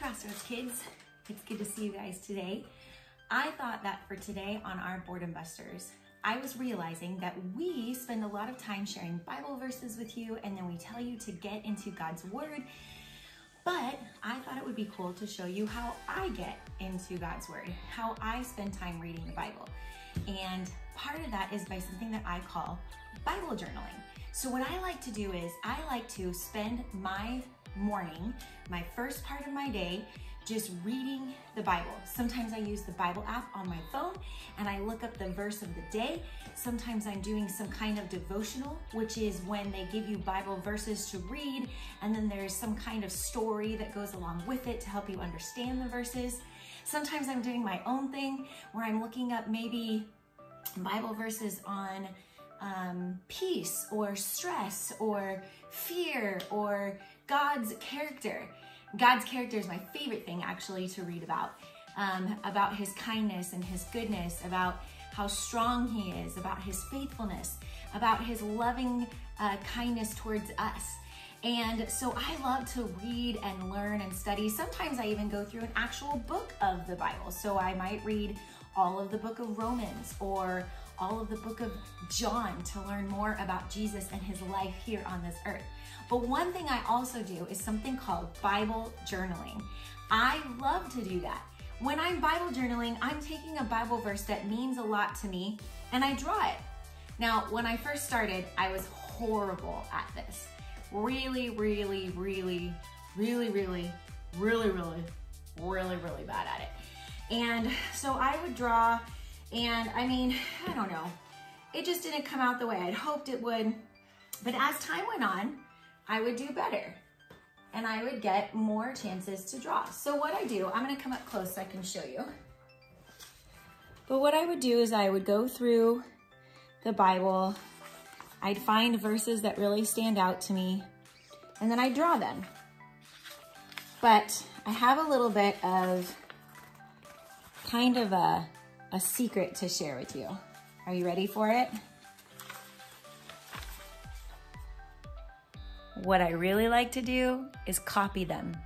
Crossroads Kids. It's good to see you guys today. I thought that for today on our Boredom Busters, I was realizing that we spend a lot of time sharing Bible verses with you, and then we tell you to get into God's Word. But I thought it would be cool to show you how I get into God's Word, how I spend time reading the Bible. And part of that is by something that I call Bible journaling. So what I like to do is I like to spend my morning, my first part of my day, just reading the Bible. Sometimes I use the Bible app on my phone and I look up the verse of the day. Sometimes I'm doing some kind of devotional, which is when they give you Bible verses to read, and then there's some kind of story that goes along with it to help you understand the verses. Sometimes I'm doing my own thing where I'm looking up maybe Bible verses on peace or stress or fear or God's character. God's character is my favorite thing actually to read about his kindness and his goodness, about how strong he is, about his faithfulness, about his loving kindness towards us. And so I love to read and learn and study. Sometimes I even go through an actual book of the Bible. So I might read all of the book of Romans or all of the book of John to learn more about Jesus and his life here on this earth. But one thing I also do is something called Bible journaling. I love to do that. When I'm Bible journaling, I'm taking a Bible verse that means a lot to me and I draw it. Now, when I first started, I was horrible at this. Really bad at it. And so I would draw, and I mean, I don't know, it just didn't come out the way I'd hoped it would. But as time went on, I would do better and I would get more chances to draw. So what I do, I'm gonna come up close so I can show you. But what I would do is I would go through the Bible, I'd find verses that really stand out to me, and then I draw them. But I have a little bit of kind of a secret to share with you. Are you ready for it? What I really like to do is copy them.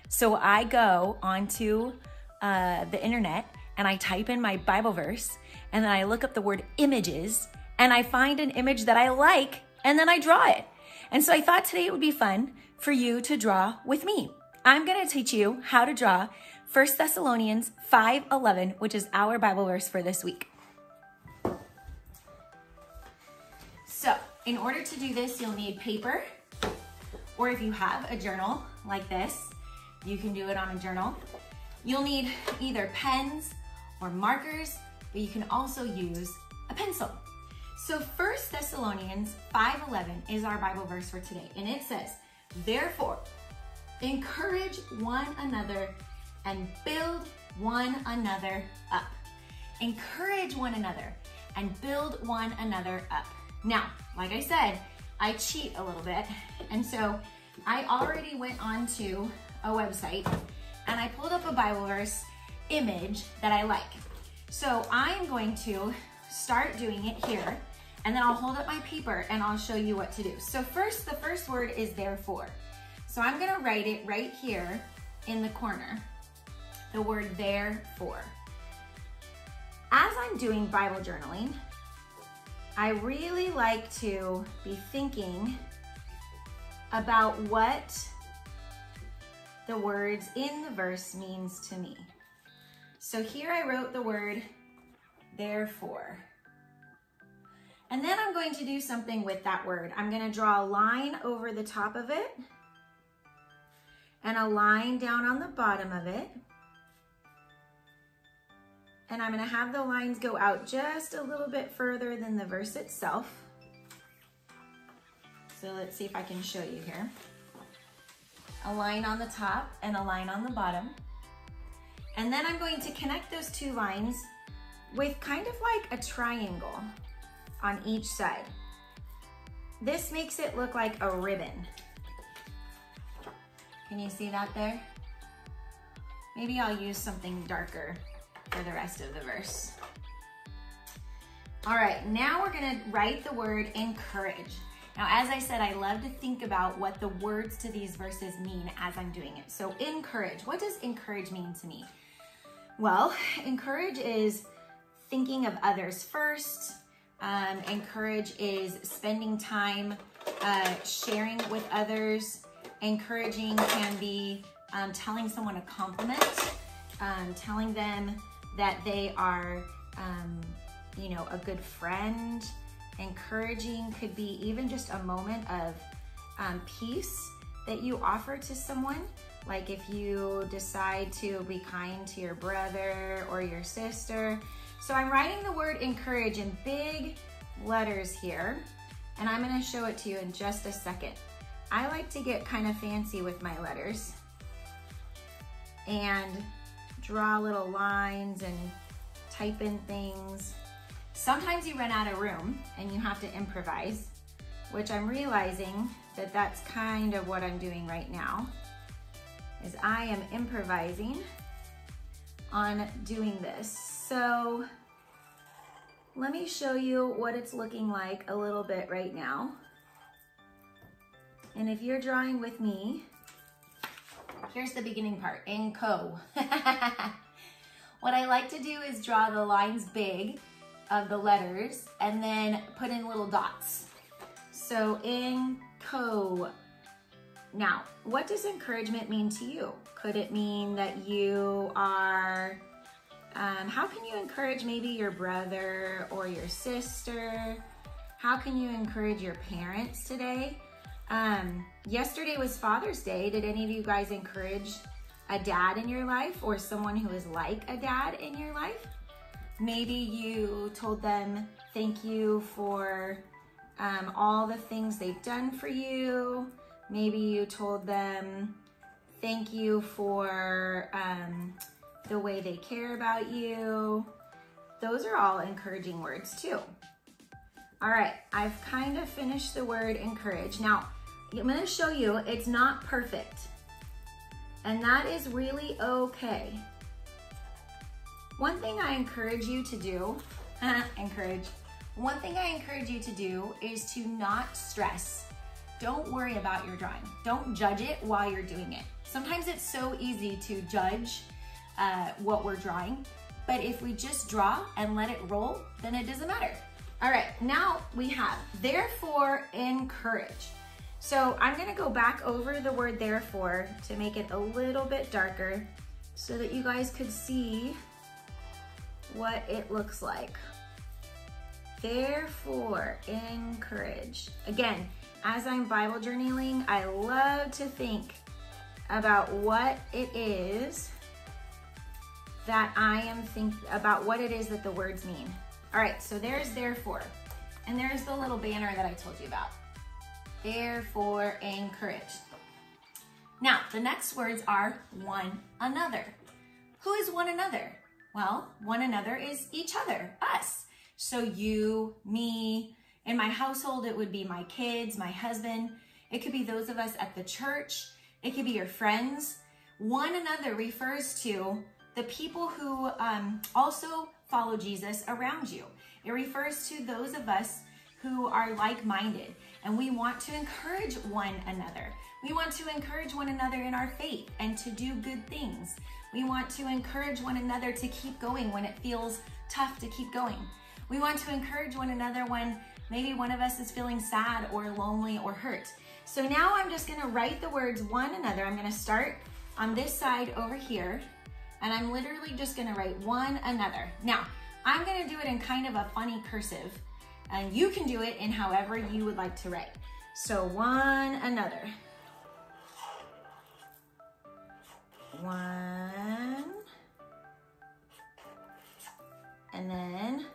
So I go onto the internet and I type in my Bible verse, and then I look up the word images and I find an image that I like and then I draw it. And so I thought today it would be fun for you to draw with me. I'm gonna teach you how to draw 1 Thessalonians 5:11, which is our Bible verse for this week. So in order to do this, you'll need paper, or if you have a journal like this, you can do it on a journal. You'll need either pens or markers, but you can also use a pencil. So 1 Thessalonians 5:11 is our Bible verse for today, and it says, "Therefore, encourage one another and build one another up." Encourage one another and build one another up. Now, like I said, I cheat a little bit, and so I already went onto a website and I pulled up a Bible verse image that I like. So I'm going to start doing it here, and then I'll hold up my paper and I'll show you what to do. So first, the first word is therefore. So I'm gonna write it right here in the corner, the word therefore. As I'm doing Bible journaling, I really like to be thinking about what the words in the verse means to me. So here I wrote the word therefore. And then I'm going to do something with that word. I'm gonna draw a line over the top of it and a line down on the bottom of it. And I'm gonna have the lines go out just a little bit further than the verse itself. So let's see if I can show you here. A line on the top and a line on the bottom. And then I'm going to connect those two lines with kind of like a triangle on each side. This makes it look like a ribbon. Can you see that there? Maybe I'll use something darker for the rest of the verse. All right, now we're gonna write the word encourage. Now, as I said, I love to think about what the words to these verses mean as I'm doing it. So encourage, what does encourage mean to me? Well, encourage is thinking of others first. Encourage is spending time sharing with others. Encouraging can be telling someone a compliment, telling them that they are, a good friend. Encouraging could be even just a moment of peace that you offer to someone. Like if you decide to be kind to your brother or your sister. So I'm writing the word encourage in big letters here, and I'm gonna show it to you in just a second. I like to get kind of fancy with my letters and draw little lines and type in things. Sometimes you run out of room and you have to improvise, which I'm realizing that that's kind of what I'm doing right now, is I am improvising on doing this. So let me show you what it's looking like a little bit right now. And if you're drawing with me, here's the beginning part, enco. What I like to do is draw the lines big of the letters and then put in little dots. So enco. Now, what does encouragement mean to you? Could it mean that you are, how can you encourage maybe your brother or your sister? How can you encourage your parents today? Yesterday was Father's Day. Did any of you guys encourage a dad in your life or someone who is like a dad in your life? Maybe you told them thank you for all the things they've done for you. Maybe you told them thank you for the way they care about you. Those are all encouraging words too. All right, I've kind of finished the word encourage. Now, I'm gonna show you it's not perfect, and that is really okay. One thing I encourage you to do, one thing I encourage you to do is to not stress. Don't worry about your drawing. Don't judge it while you're doing it. Sometimes it's so easy to judge what we're drawing, but if we just draw and let it roll, then it doesn't matter. All right, now we have therefore encourage. So I'm gonna go back over the word therefore to make it a little bit darker so that you guys could see what it looks like. Therefore, encourage. Again, as I'm Bible journaling, I love to think about what it is that about what it is that the words mean. All right, so there's therefore, and there's the little banner that I told you about. Therefore, encourage. Now, the next words are one another. Who is one another? Well, one another is each other, us. So you, me, in my household, it would be my kids, my husband. It could be those of us at the church. It could be your friends. One another refers to the people who also follow Jesus around you. It refers to those of us who are like-minded, and we want to encourage one another. We want to encourage one another in our faith and to do good things. We want to encourage one another to keep going when it feels tough to keep going. We want to encourage one another when maybe one of us is feeling sad or lonely or hurt. So now I'm just gonna write the words one another. I'm gonna start on this side over here, and I'm literally just gonna write one another. Now, I'm gonna do it in kind of a funny cursive, and you can do it in however you would like to write. So one another. One. And then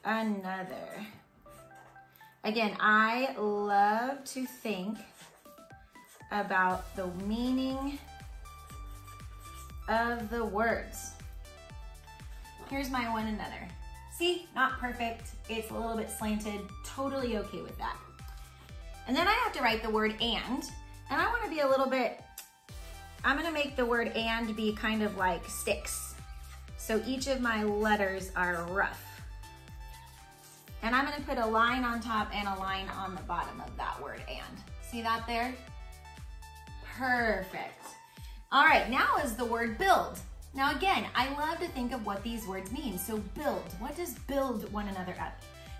another. Again, I love to think about the meaning of the words. Here's my one another. See, not perfect. It's a little bit slanted. Totally okay with that. And then I have to write the word and I want to be a little bit, I'm going to make the word and be kind of like sticks. So each of my letters are rough. And I'm gonna put a line on top and a line on the bottom of that word and. See that there? Perfect. All right, now is the word build. Now again, I love to think of what these words mean. So build, what does build one another up?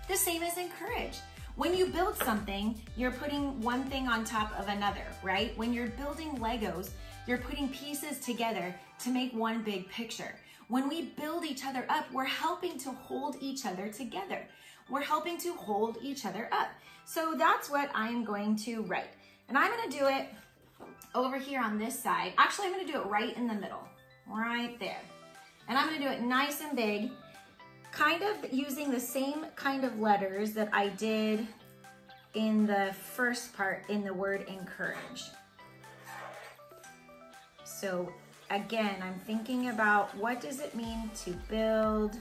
The same as encourage. When you build something, you're putting one thing on top of another, right? When you're building Legos, you're putting pieces together to make one big picture. When we build each other up, we're helping to hold each other together. We're helping to hold each other up. So that's what I'm going to write. And I'm gonna do it over here on this side. Actually, I'm gonna do it right in the middle, right there. And I'm gonna do it nice and big, kind of using the same kind of letters that I did in the first part in the word encourage. So again, I'm thinking about what does it mean to build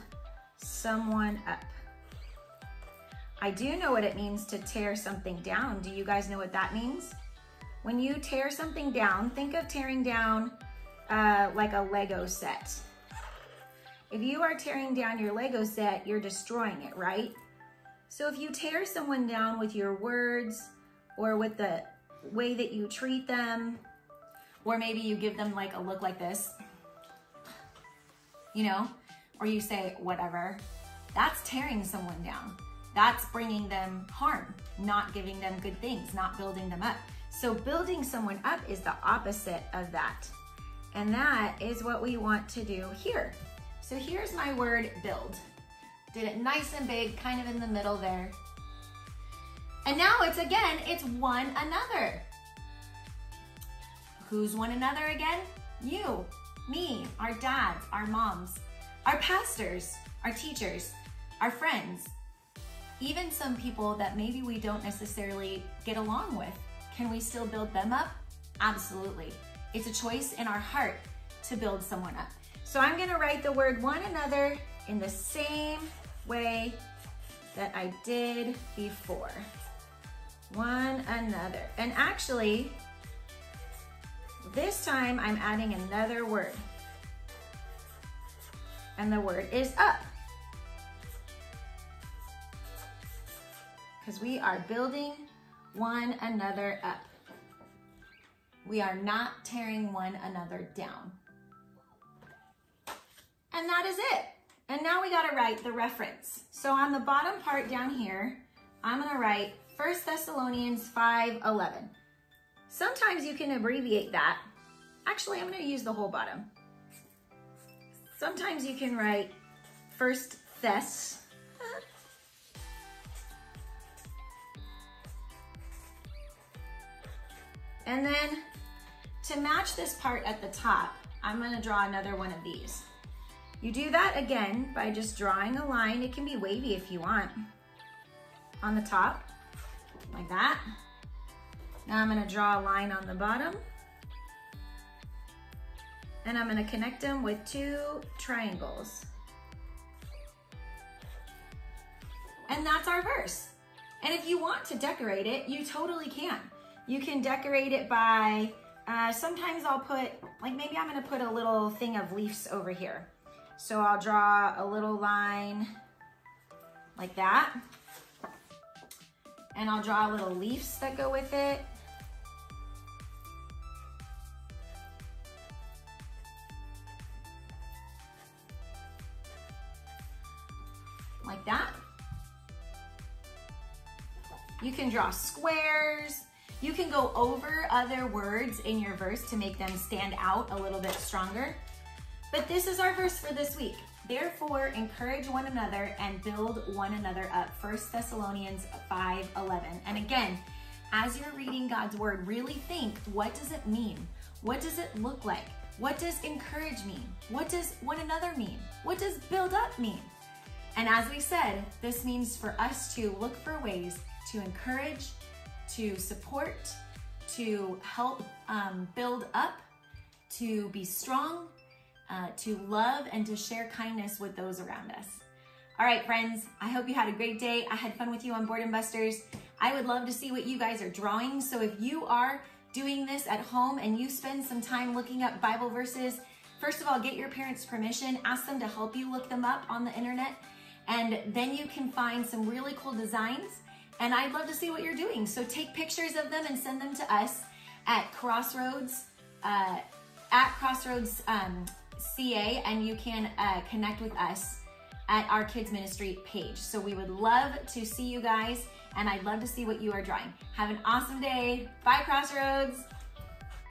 someone up? I do know what it means to tear something down. Do you guys know what that means? When you tear something down, think of tearing down like a Lego set. If you are tearing down your Lego set, you're destroying it, right? So if you tear someone down with your words or with the way that you treat them, or maybe you give them like a look like this, you know, or you say whatever, that's tearing someone down. That's bringing them harm, not giving them good things, not building them up. So building someone up is the opposite of that. And that is what we want to do here. So here's my word build. Did it nice and big, kind of in the middle there. And now it's one another. Who's one another again? You, me, our dads, our moms, our pastors, our teachers, our friends, even some people that maybe we don't necessarily get along with. Can we still build them up? Absolutely. It's a choice in our heart to build someone up. So I'm gonna write the word one another in the same way that I did before. One another. And actually, this time I'm adding another word. And the word is up. Because we are building one another up. We are not tearing one another down. And that is it. And now we gotta write the reference. So on the bottom part down here, I'm gonna write 1 Thessalonians 5:11. Sometimes you can abbreviate that. Actually, I'm gonna use the whole bottom. Sometimes you can write 1 Thess. And then to match this part at the top, I'm gonna draw another one of these. You do that again by just drawing a line. It can be wavy if you want. On the top, like that. Now I'm gonna draw a line on the bottom. And I'm gonna connect them with 2 triangles. And that's our verse. And if you want to decorate it, you totally can. You can decorate it by, sometimes I'll put, like maybe I'm gonna put a little thing of leaves over here. So I'll draw a little line like that. And I'll draw little leaves that go with it. Like that. You can draw squares. You can go over other words in your verse to make them stand out a little bit stronger. But this is our verse for this week. Therefore, encourage one another and build one another up. 1 Thessalonians 5:11. And again, as you're reading God's word, really think, what does it mean? What does it look like? What does encourage mean? What does one another mean? What does build up mean? And as we said, this means for us to look for ways to encourage, to support, to help build up, to be strong, to love, and to share kindness with those around us. All right, friends, I hope you had a great day. I had fun with you on Boredom Busters. I would love to see what you guys are drawing. So if you are doing this at home and you spend some time looking up Bible verses, first of all, get your parents' permission. Ask them to help you look them up on the internet. And then you can find some really cool designs, and I'd love to see what you're doing. So take pictures of them and send them to us at Crossroads, CA, and you can connect with us at our Kids Ministry page. So we would love to see you guys, and I'd love to see what you are drawing. Have an awesome day. Bye, Crossroads.